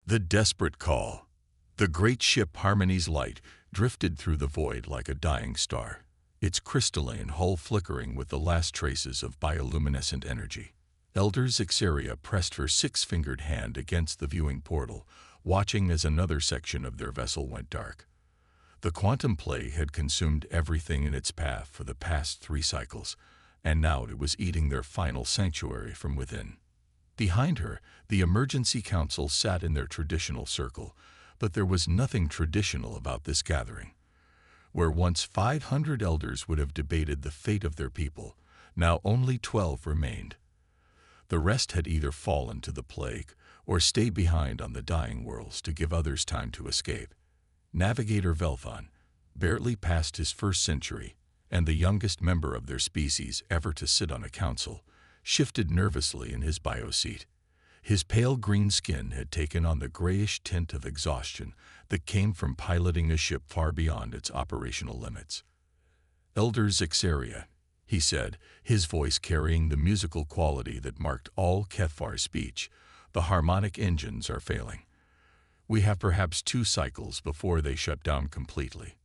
The desperate call. The great ship Harmony's light drifted through the void like a dying star, its crystalline hull flickering with the last traces of bioluminescent energy. Elder Zixaria pressed her six-fingered hand against the viewing portal, watching as another section of their vessel went dark. The quantum plague had consumed everything in its path for the past 3 cycles, and now it was eating their final sanctuary from within. Behind her, the Emergency Council sat in their traditional circle, but there was nothing traditional about this gathering. Where once 500 elders would have debated the fate of their people, now only 12 remained. The rest had either fallen to the plague or stayed behind on the dying worlds to give others time to escape. Navigator Velthon, barely past his first century, and the youngest member of their species ever to sit on a council, shifted nervously in his bioseat. His pale green skin had taken on the grayish tint of exhaustion that came from piloting a ship far beyond its operational limits. "Elder Zixaria," he said, his voice carrying the musical quality that marked all Kethfar's speech, "the harmonic engines are failing. We have perhaps 2 cycles before they shut down completely."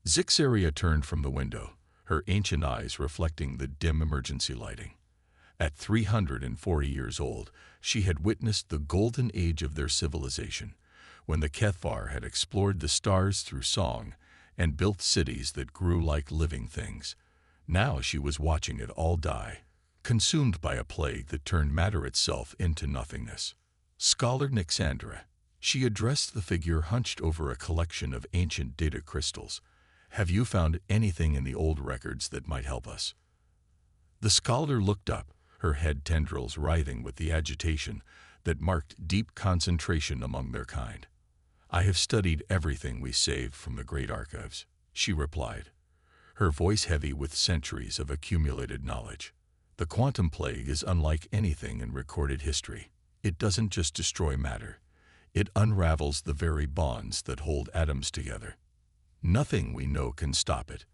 Zixaria turned from the window, her ancient eyes reflecting the dim emergency lighting. At 340 years old, she had witnessed the golden age of their civilization, when the Kethfar had explored the stars through song and built cities that grew like living things. Now she was watching it all die, consumed by a plague that turned matter itself into nothingness. "Scholar Nixandra," she addressed the figure hunched over a collection of ancient data crystals, "have you found anything in the old records that might help us?" The scholar looked up, her head tendrils writhing with the agitation that marked deep concentration among their kind. "I have studied everything we saved from the great archives," she replied, her voice heavy with centuries of accumulated knowledge. "The quantum plague is unlike anything in recorded history. It doesn't just destroy matter. It unravels the very bonds that hold atoms together. Nothing we know can stop it."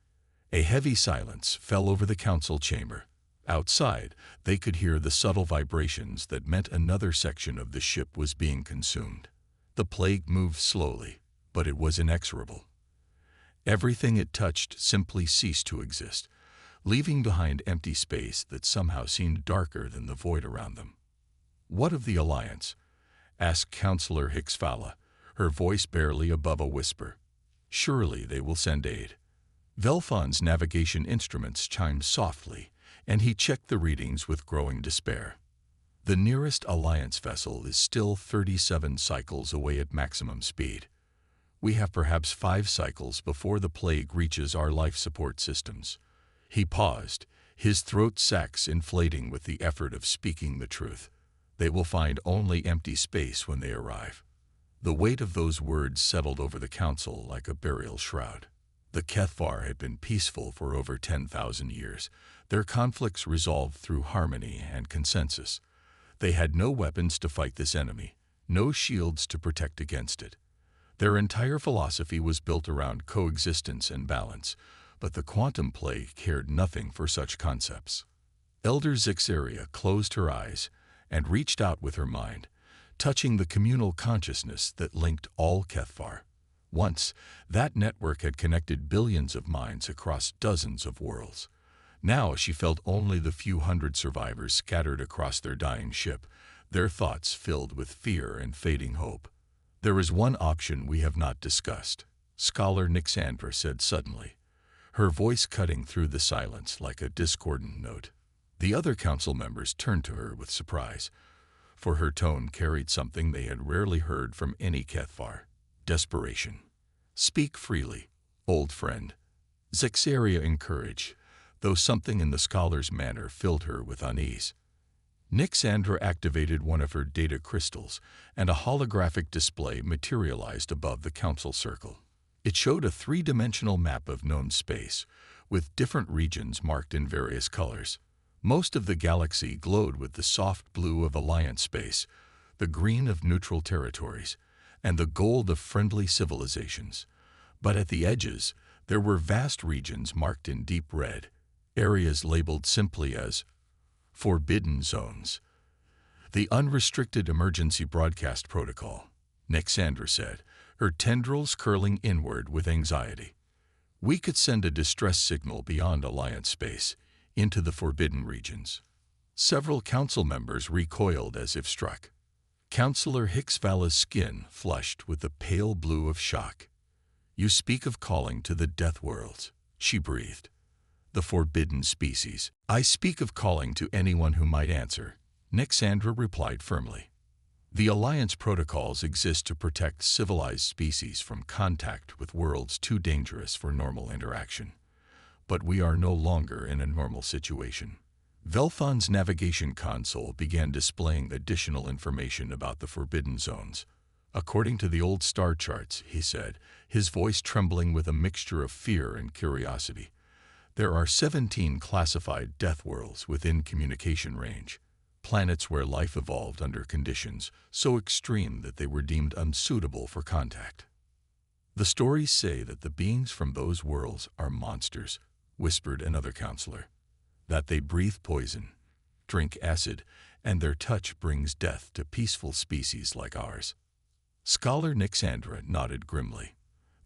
A heavy silence fell over the council chamber. Outside, they could hear the subtle vibrations that meant another section of the ship was being consumed. The plague moved slowly, but it was inexorable. Everything it touched simply ceased to exist, leaving behind empty space that somehow seemed darker than the void around them. "What of the Alliance?" asked Counselor Hixfala, her voice barely above a whisper. "Surely they will send aid." Velthon's navigation instruments chimed softly, and he checked the readings with growing despair. "The nearest Alliance vessel is still 37 cycles away at maximum speed. We have perhaps 5 cycles before the plague reaches our life support systems." He paused, his throat sacs inflating with the effort of speaking the truth. "They will find only empty space when they arrive." The weight of those words settled over the council like a burial shroud. The Kethfar had been peaceful for over 10,000 years, their conflicts resolved through harmony and consensus. They had no weapons to fight this enemy, no shields to protect against it. Their entire philosophy was built around coexistence and balance, but the quantum plague cared nothing for such concepts. Elder Zixaria closed her eyes and reached out with her mind, touching the communal consciousness that linked all Kethfar. Once, that network had connected billions of minds across dozens of worlds. Now she felt only the few hundred survivors scattered across their dying ship, their thoughts filled with fear and fading hope. "There is one option we have not discussed," Scholar Nixandra said suddenly, her voice cutting through the silence like a discordant note. The other council members turned to her with surprise, for her tone carried something they had rarely heard from any Kethfar: desperation. "Speak freely, old friend," Zixaria encouraged, though something in the scholar's manner filled her with unease. Nixandra activated one of her data crystals, and a holographic display materialized above the council circle. It showed a 3-dimensional map of known space, with different regions marked in various colors. Most of the galaxy glowed with the soft blue of Alliance space, the green of neutral territories, and the gold of friendly civilizations. But at the edges, there were vast regions marked in deep red, areas labeled simply as forbidden zones. The unrestricted emergency broadcast protocol. Nixandra said, her tendrils curling inward with anxiety. We could send a distress signal beyond Alliance space, into the forbidden regions. Several council members recoiled as if struck. Councillor Hicksvala's skin flushed with the pale blue of shock. You speak of calling to the Deathworlds, she breathed. The forbidden species. I speak of calling to anyone who might answer, Nixandra replied firmly. The Alliance protocols exist to protect civilized species from contact with worlds too dangerous for normal interaction. But we are no longer in a normal situation. Velthon's navigation console began displaying additional information about the forbidden zones. According to the old star charts, he said, his voice trembling with a mixture of fear and curiosity, there are 17 classified death worlds within communication range, planets where life evolved under conditions so extreme that they were deemed unsuitable for contact. The stories say that the beings from those worlds are monsters, whispered another counselor, that they breathe poison, drink acid, and their touch brings death to peaceful species like ours. Scholar Nixandra nodded grimly.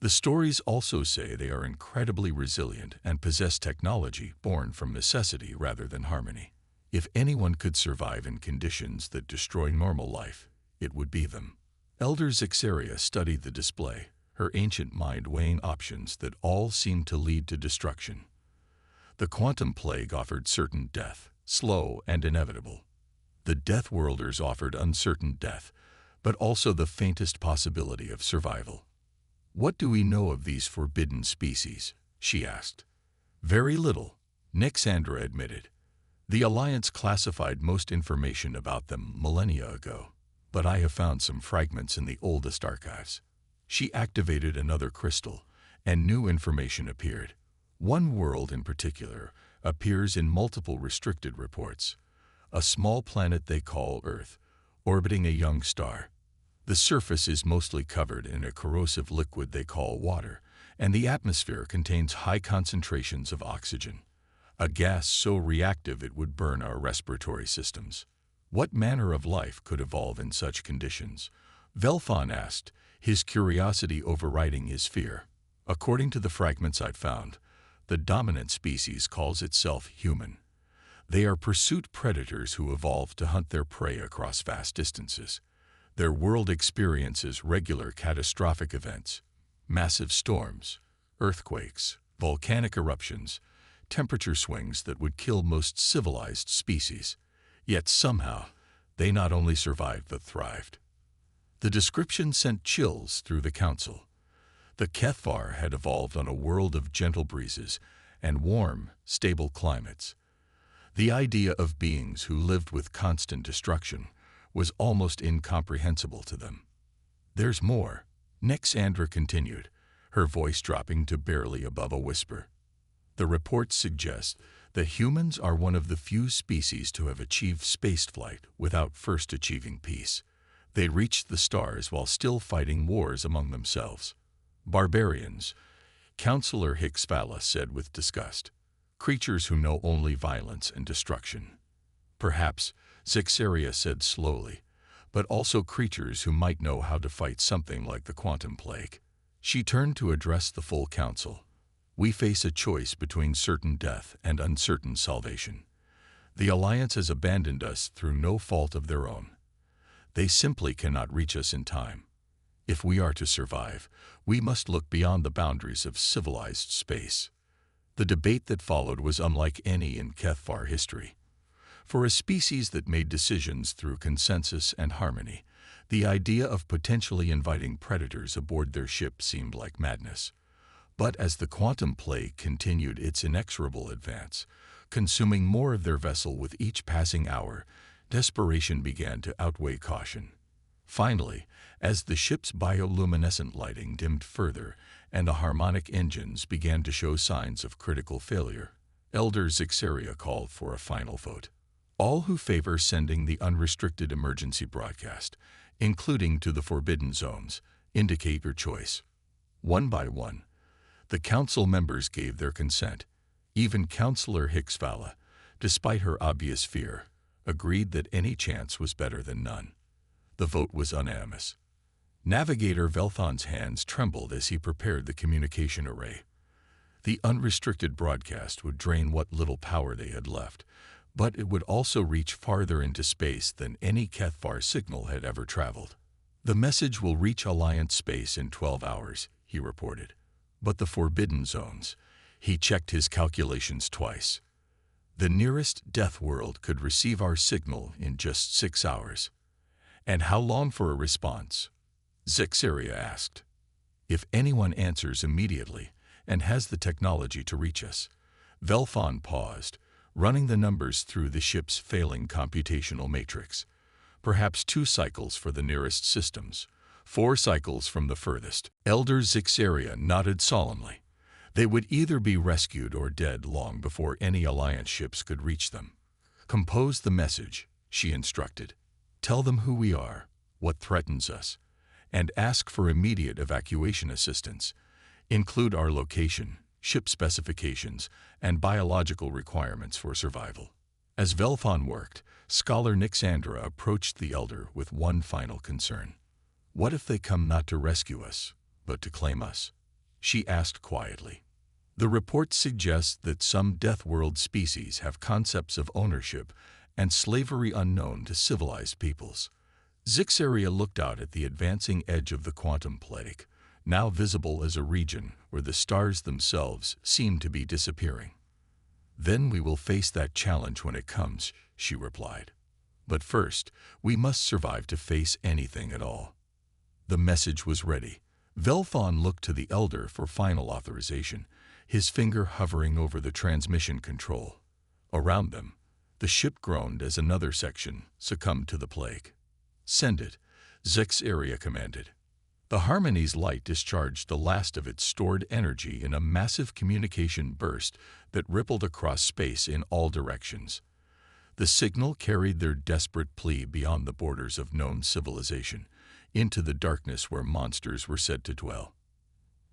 The stories also say they are incredibly resilient and possess technology born from necessity rather than harmony. If anyone could survive in conditions that destroy normal life, it would be them. Elder Zixaria studied the display, her ancient mind weighing options that all seemed to lead to destruction. The quantum plague offered certain death, slow and inevitable. The Death Worlders offered uncertain death, but also the faintest possibility of survival. What do we know of these forbidden species? She asked. Very little, Nixandra admitted. The Alliance classified most information about them millennia ago, but I have found some fragments in the oldest archives. She activated another crystal, and new information appeared. One world in particular appears in multiple restricted reports. A small planet they call Earth, orbiting a young star. The surface is mostly covered in a corrosive liquid they call water, and the atmosphere contains high concentrations of oxygen, a gas so reactive it would burn our respiratory systems. What manner of life could evolve in such conditions? Velthon asked, his curiosity overriding his fear. According to the fragments I've found, the dominant species calls itself human. They are pursuit predators who evolved to hunt their prey across vast distances. Their world experiences regular catastrophic events, massive storms, earthquakes, volcanic eruptions, temperature swings that would kill most civilized species. Yet somehow, they not only survived but thrived. The description sent chills through the council. The Kethvar had evolved on a world of gentle breezes and warm, stable climates. The idea of beings who lived with constant destruction was almost incomprehensible to them. There's more, Nixandra continued, her voice dropping to barely above a whisper. The reports suggest that humans are one of the few species to have achieved spaceflight without first achieving peace. They reached the stars while still fighting wars among themselves. Barbarians, Councillor Hicksvala said with disgust. Creatures who know only violence and destruction. Perhaps, Zixaria said slowly, but also creatures who might know how to fight something like the quantum plague. She turned to address the full council. We face a choice between certain death and uncertain salvation. The Alliance has abandoned us through no fault of their own. They simply cannot reach us in time. If we are to survive, we must look beyond the boundaries of civilized space. The debate that followed was unlike any in Kethvar history. For a species that made decisions through consensus and harmony, the idea of potentially inviting predators aboard their ship seemed like madness. But as the quantum plague continued its inexorable advance, consuming more of their vessel with each passing hour, desperation began to outweigh caution. Finally, as the ship's bioluminescent lighting dimmed further and the harmonic engines began to show signs of critical failure, Elder Zixaria called for a final vote. All who favor sending the unrestricted emergency broadcast, including to the forbidden zones, indicate your choice. One by one, the council members gave their consent. Even Councillor Hicksvala, despite her obvious fear, agreed that any chance was better than none. The vote was unanimous. Navigator Velthon's hands trembled as he prepared the communication array. The unrestricted broadcast would drain what little power they had left, but it would also reach farther into space than any Kethvar signal had ever traveled. "The message will reach Alliance space in 12 hours, he reported. But the forbidden zones, he checked his calculations twice. The nearest Deathworld could receive our signal in just 6 hours. And how long for a response? Zixaria asked. If anyone answers immediately and has the technology to reach us. Velthon paused, running the numbers through the ship's failing computational matrix. Perhaps 2 cycles for the nearest systems, 4 cycles from the furthest. Elder Zixaria nodded solemnly. They would either be rescued or dead long before any Alliance ships could reach them. Compose the message, she instructed. Tell them who we are, what threatens us, and ask for immediate evacuation assistance. Include our location, ship specifications, and biological requirements for survival. As Velthon worked, Scholar Nixandra approached the Elder with one final concern. What if they come not to rescue us, but to claim us? She asked quietly. The report suggests that some Deathworld species have concepts of ownership and slavery unknown to civilized peoples. Zixaria looked out at the advancing edge of the quantum plague, now visible as a region where the stars themselves seem to be disappearing. Then we will face that challenge when it comes, she replied. But first, we must survive to face anything at all. The message was ready. Velthon looked to the Elder for final authorization, his finger hovering over the transmission control. Around them, the ship groaned as another section succumbed to the plague. Send it, Zixaria commanded. The Harmony's light discharged the last of its stored energy in a massive communication burst that rippled across space in all directions. The signal carried their desperate plea beyond the borders of known civilization, into the darkness where monsters were said to dwell.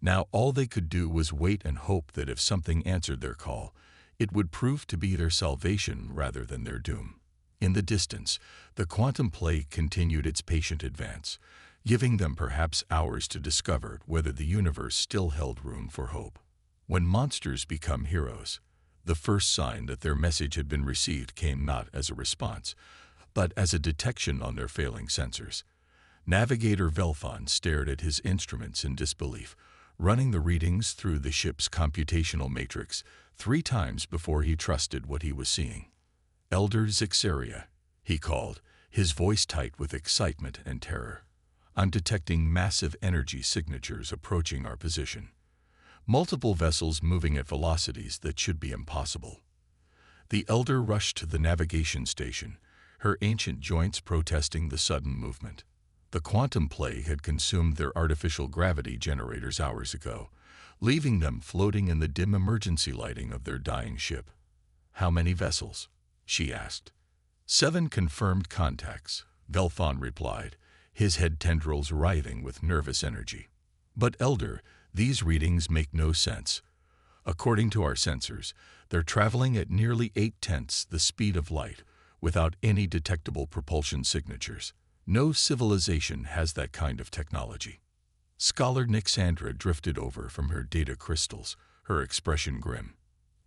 Now all they could do was wait and hope that if something answered their call, it would prove to be their salvation rather than their doom. In the distance, the quantum plague continued its patient advance, giving them perhaps hours to discover whether the universe still held room for hope. When monsters become heroes, the first sign that their message had been received came not as a response, but as a detection on their failing sensors. Navigator Velthon stared at his instruments in disbelief, running the readings through the ship's computational matrix 3 times before he trusted what he was seeing. Elder Zixaria, he called, his voice tight with excitement and terror. I'm detecting massive energy signatures approaching our position. Multiple vessels moving at velocities that should be impossible. The Elder rushed to the navigation station, her ancient joints protesting the sudden movement. The quantum plague had consumed their artificial gravity generators hours ago, leaving them floating in the dim emergency lighting of their dying ship. How many vessels? She asked. 7 confirmed contacts, Velthon replied, his head tendrils writhing with nervous energy. But Elder, these readings make no sense. According to our sensors, they're traveling at nearly 8/10 the speed of light, without any detectable propulsion signatures. No civilization has that kind of technology. Scholar Nixandra drifted over from her data crystals, her expression grim.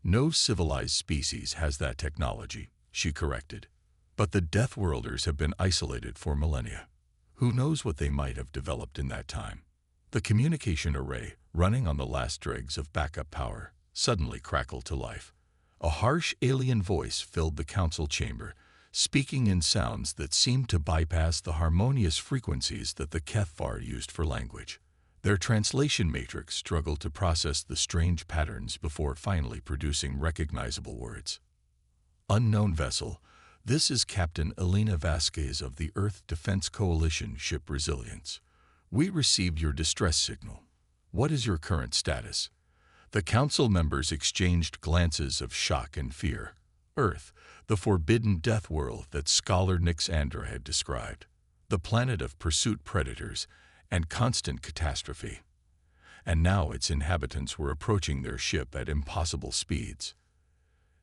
No civilized species has that technology, she corrected. But the Deathworlders have been isolated for millennia. Who knows what they might have developed in that time? The communication array, running on the last dregs of backup power, suddenly crackled to life. A harsh alien voice filled the council chamber, speaking in sounds that seemed to bypass the harmonious frequencies that the Kethvar used for language. Their translation matrix struggled to process the strange patterns before finally producing recognizable words. Unknown vessel, this is Captain Elena Vasquez of the Earth Defense Coalition ship Resilience. We received your distress signal. What is your current status? The council members exchanged glances of shock and fear. Earth, the forbidden death world that Scholar Nixandra had described, the planet of pursuit predators and constant catastrophe. And now its inhabitants were approaching their ship at impossible speeds.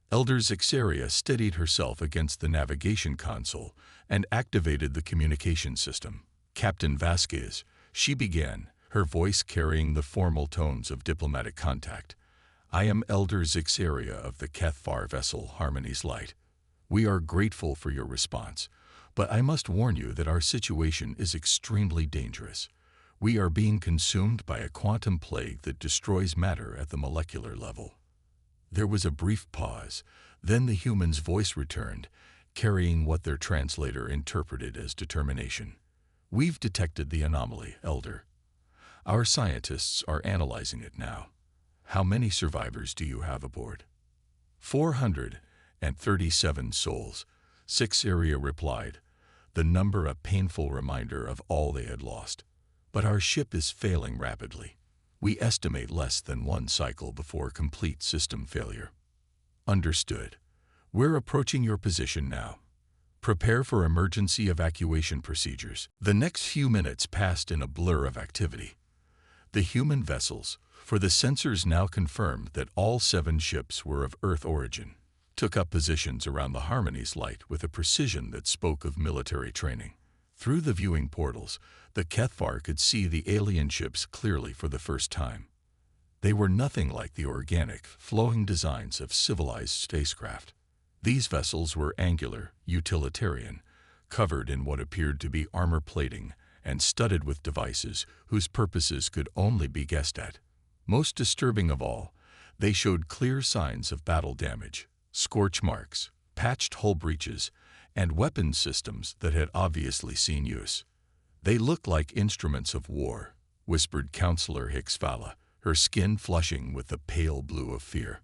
Elder Zixaria steadied herself against the navigation console and activated the communication system. Captain Vasquez, She began, her voice carrying the formal tones of diplomatic contact. "I am Elder Zixaria of the Cathvar vessel Harmony's Light. We are grateful for your response, but I must warn you that our situation is extremely dangerous. We are being consumed by a quantum plague that destroys matter at the molecular level." There was a brief pause, then the human's voice returned, carrying what their translator interpreted as determination. "We've detected the anomaly, Elder. Our scientists are analyzing it now. How many survivors do you have aboard?" 437 souls, Zixaria replied, the number a painful reminder of all they had lost. "But our ship is failing rapidly. We estimate less than one cycle before complete system failure." "Understood. We're approaching your position now. Prepare for emergency evacuation procedures." The next few minutes passed in a blur of activity. The human vessels, for the sensors now confirmed that all 7 ships were of Earth origin, took up positions around the Harmony's Light with a precision that spoke of military training. Through the viewing portals, the Cathvar could see the alien ships clearly for the first time. They were nothing like the organic, flowing designs of civilized spacecraft. These vessels were angular, utilitarian, covered in what appeared to be armor plating and studded with devices whose purposes could only be guessed at. Most disturbing of all, they showed clear signs of battle damage, scorch marks, patched hull breaches, and weapon systems that had obviously seen use. "They look like instruments of war," whispered Counselor Hixvala, her skin flushing with the pale blue of fear.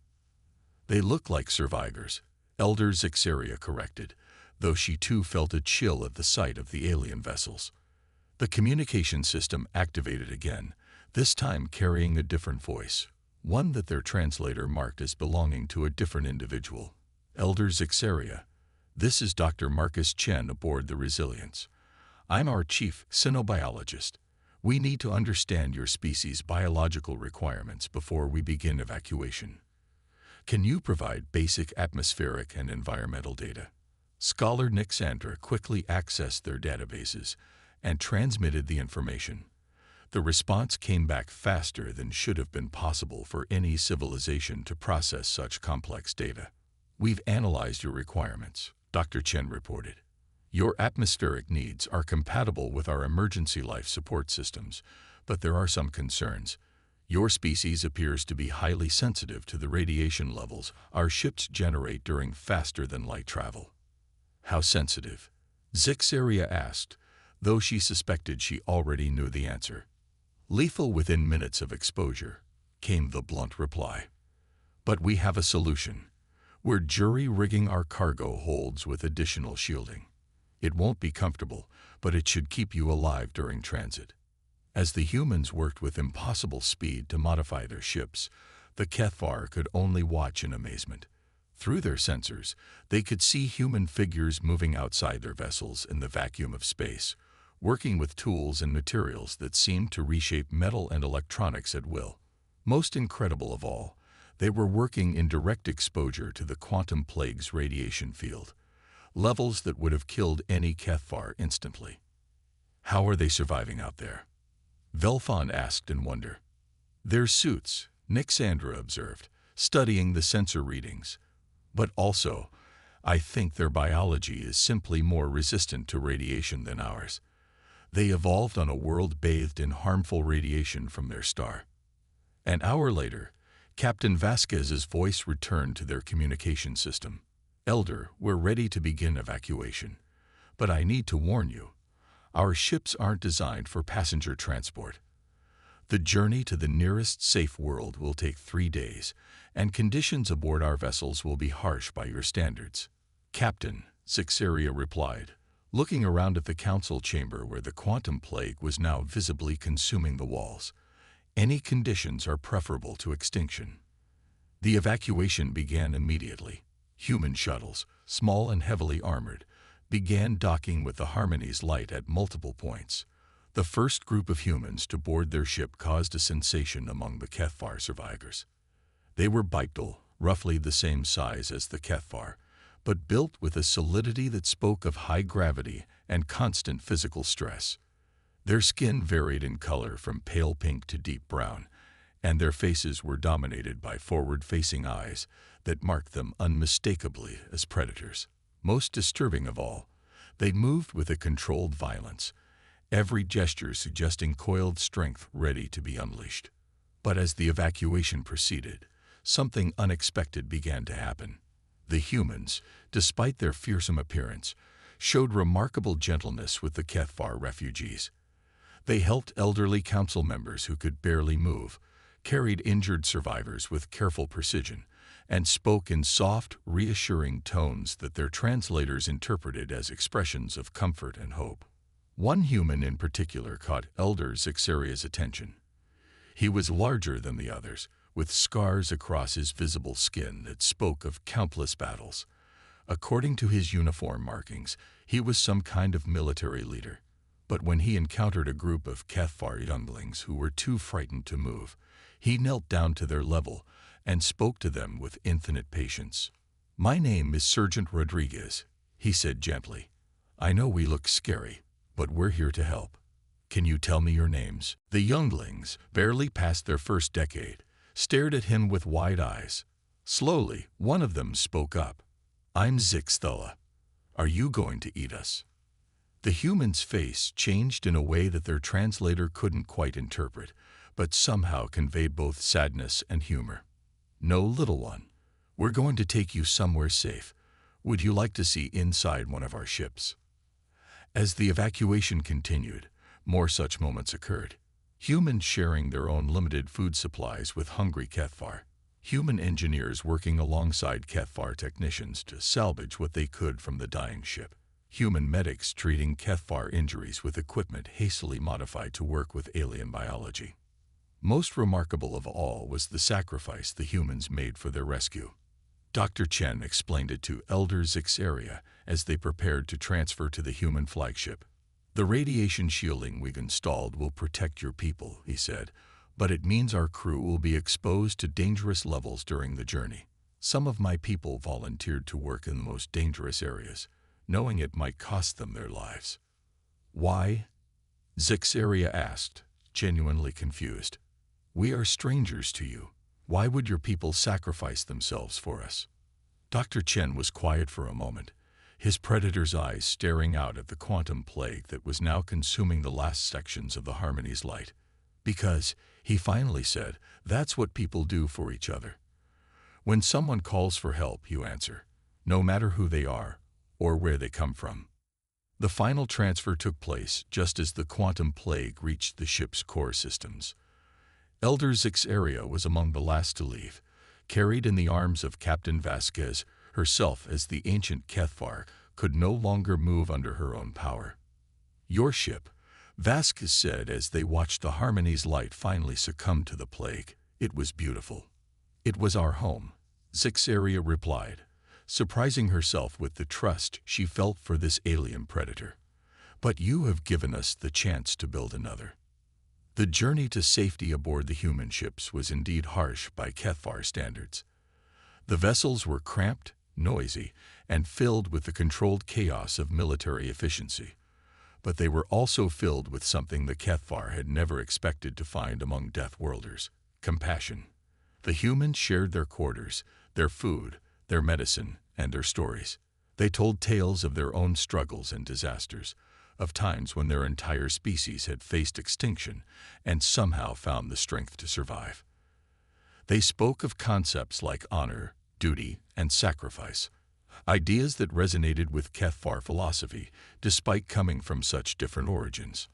"They look like survivors," Elder Zixaria corrected, though she too felt a chill at the sight of the alien vessels. The communication system activated again, this time carrying a different voice, one that their translator marked as belonging to a different individual. "Elder Zixaria, this is Dr. Marcus Chen aboard the Resilience. I'm our chief cynobiologist. We need to understand your species' biological requirements before we begin evacuation. Can you provide basic atmospheric and environmental data?" Scholar Nixandra quickly accessed their databases and transmitted the information. The response came back faster than should have been possible for any civilization to process such complex data. "We've analyzed your requirements," Dr. Chen reported. "Your atmospheric needs are compatible with our emergency life support systems, but there are some concerns. Your species appears to be highly sensitive to the radiation levels our ships generate during faster-than-light travel." "How sensitive?" Zixaria asked, though she suspected she already knew the answer. "Lethal within minutes of exposure," came the blunt reply. "But we have a solution. We're jury-rigging our cargo holds with additional shielding. It won't be comfortable, but it should keep you alive during transit." As the humans worked with impossible speed to modify their ships, the Cathvar could only watch in amazement. Through their sensors, they could see human figures moving outside their vessels in the vacuum of space, working with tools and materials that seemed to reshape metal and electronics at will. Most incredible of all, they were working in direct exposure to the quantum plague's radiation field, levels that would have killed any Cathvar instantly. "How are they surviving out there?" Velfon asked in wonder. "Their suits," Nixandra observed, studying the sensor readings. "But also, I think their biology is simply more resistant to radiation than ours. They evolved on a world bathed in harmful radiation from their star." An hour later, Captain Vasquez's voice returned to their communication system. "Elder, we're ready to begin evacuation. But I need to warn you, our ships aren't designed for passenger transport. The journey to the nearest safe world will take 3 days, and conditions aboard our vessels will be harsh by your standards." "Captain," Zixaria replied, looking around at the council chamber where the quantum plague was now visibly consuming the walls, "any conditions are preferable to extinction." The evacuation began immediately. Human shuttles, small and heavily armored, began docking with the Harmony's Light at multiple points. The first group of humans to board their ship caused a sensation among the Cathvar survivors. They were bipedal, roughly the same size as the Cathvar, but built with a solidity that spoke of high gravity and constant physical stress. Their skin varied in color from pale pink to deep brown, and their faces were dominated by forward-facing eyes that marked them unmistakably as predators. Most disturbing of all, they moved with a controlled violence, every gesture suggesting coiled strength ready to be unleashed. But as the evacuation proceeded, something unexpected began to happen. The humans, despite their fearsome appearance, showed remarkable gentleness with the Kethvar refugees. They helped elderly council members who could barely move, carried injured survivors with careful precision, and spoke in soft, reassuring tones that their translators interpreted as expressions of comfort and hope. One human in particular caught Elder Zixaria's attention. He was larger than the others, with scars across his visible skin that spoke of countless battles. According to his uniform markings, he was some kind of military leader. But when he encountered a group of Kethvar younglings who were too frightened to move, he knelt down to their level and spoke to them with infinite patience. "My name is Sergeant Rodriguez," he said gently. "I know we look scary, but we're here to help. Can you tell me your names?" The younglings, barely past their first decade, stared at him with wide eyes. Slowly, one of them spoke up. "I'm Zixthula. Are you going to eat us?" The human's face changed in a way that their translator couldn't quite interpret, but somehow conveyed both sadness and humor. "No, little one. We're going to take you somewhere safe. Would you like to see inside one of our ships?" As the evacuation continued, more such moments occurred. Humans sharing their own limited food supplies with hungry Kethvar. Human engineers working alongside Kethvar technicians to salvage what they could from the dying ship. Human medics treating Kethvar injuries with equipment hastily modified to work with alien biology. Most remarkable of all was the sacrifice the humans made for their rescue. Dr. Chen explained it to Elder Zixaria as they prepared to transfer to the human flagship. "The radiation shielding we've installed will protect your people," he said, "but it means our crew will be exposed to dangerous levels during the journey. Some of my people volunteered to work in the most dangerous areas, knowing it might cost them their lives." "Why?" Zixaria asked, genuinely confused. "We are strangers to you. Why would your people sacrifice themselves for us?" Dr. Chen was quiet for a moment, his predator's eyes staring out at the quantum plague that was now consuming the last sections of the Harmony's light. "Because," he finally said, "that's what people do for each other. When someone calls for help, you answer, no matter who they are or where they come from." The final transfer took place just as the quantum plague reached the ship's core systems. Elder Zixaria was among the last to leave, carried in the arms of Captain Vasquez, herself as the ancient Kethvar could no longer move under her own power. "Your ship," Vasquez said as they watched the Harmony's light finally succumb to the plague. "It was beautiful." "It was our home," Zixaria replied, surprising herself with the trust she felt for this alien predator. "But you have given us the chance to build another." The journey to safety aboard the human ships was indeed harsh by Kethvar standards. The vessels were cramped, noisy, and filled with the controlled chaos of military efficiency. But they were also filled with something the Kethvar had never expected to find among Deathworlders: compassion. The humans shared their quarters, their food, their medicine, and their stories. They told tales of their own struggles and disasters, of times when their entire species had faced extinction and somehow found the strength to survive. They spoke of concepts like honor, duty, and sacrifice, ideas that resonated with Kethvar philosophy despite coming from such different origins.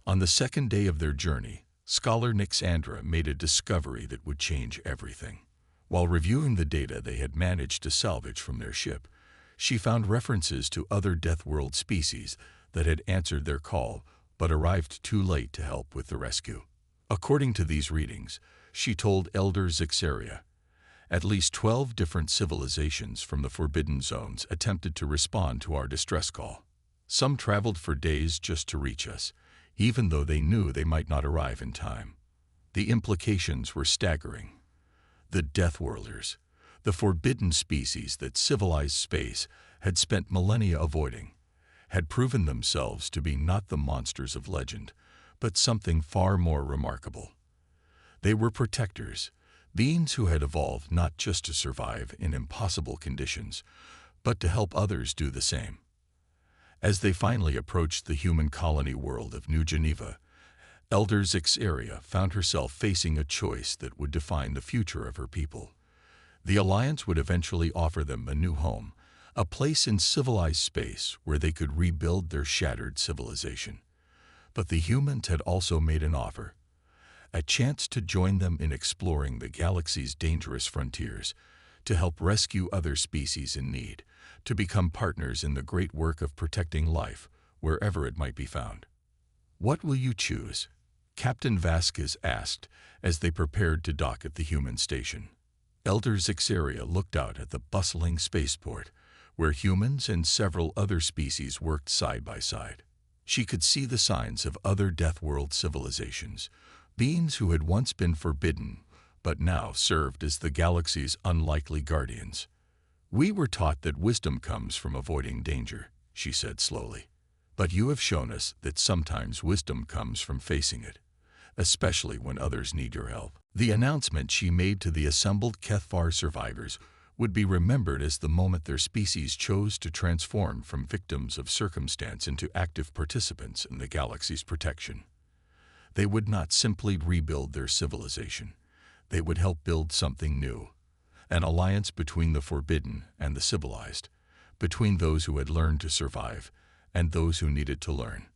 On the second day of their journey, scholar Nixandra made a discovery that would change everything. While reviewing the data they had managed to salvage from their ship, she found references to other Deathworld species that had answered their call but arrived too late to help with the rescue. According to these readings, she told Elder Zixaria, at least 12 different civilizations from the Forbidden Zones attempted to respond to our distress call. Some traveled for days just to reach us, even though they knew they might not arrive in time. The implications were staggering. The Deathworlders, the forbidden species that civilized space had spent millennia avoiding, had proven themselves to be not the monsters of legend, but something far more remarkable. They were protectors, beings who had evolved not just to survive in impossible conditions, but to help others do the same. As they finally approached the human colony world of New Geneva, Elder Zixaria found herself facing a choice that would define the future of her people. The Alliance would eventually offer them a new home, a place in civilized space where they could rebuild their shattered civilization. But the humans had also made an offer, a chance to join them in exploring the galaxy's dangerous frontiers, to help rescue other species in need, to become partners in the great work of protecting life wherever it might be found. "What will you choose?" Captain Vasquez asked as they prepared to dock at the human station. Elder Zixaria looked out at the bustling spaceport, where humans and several other species worked side by side. She could see the signs of other Deathworld civilizations, beings who had once been forbidden, but now served as the galaxy's unlikely guardians. "We were taught that wisdom comes from avoiding danger," she said slowly. "But you have shown us that sometimes wisdom comes from facing it, especially when others need your help." The announcement she made to the assembled Kethvar survivors would be remembered as the moment their species chose to transform from victims of circumstance into active participants in the galaxy's protection. They would not simply rebuild their civilization. They would help build something new, an alliance between the forbidden and the civilized, between those who had learned to survive and those who needed to learn.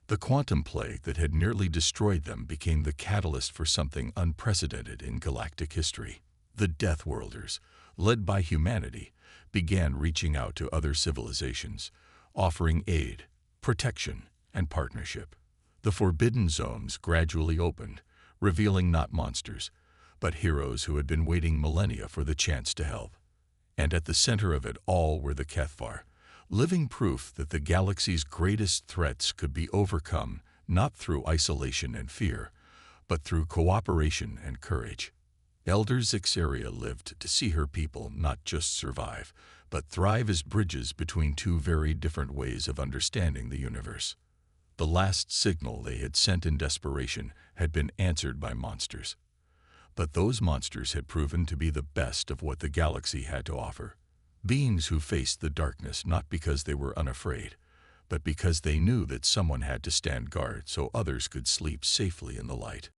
The quantum plague that had nearly destroyed them became the catalyst for something unprecedented in galactic history. The Deathworlders, led by humanity, began reaching out to other civilizations, offering aid, protection, and partnership. The forbidden zones gradually opened, revealing not monsters, but heroes who had been waiting millennia for the chance to help. And at the center of it all were the Kethvar, living proof that the galaxy's greatest threats could be overcome not through isolation and fear, but through cooperation and courage. Elder Zixaria lived to see her people not just survive, but thrive as bridges between two very different ways of understanding the universe. The last signal they had sent in desperation had been answered by monsters. But those monsters had proven to be the best of what the galaxy had to offer. Beings who faced the darkness not because they were unafraid, but because they knew that someone had to stand guard so others could sleep safely in the light.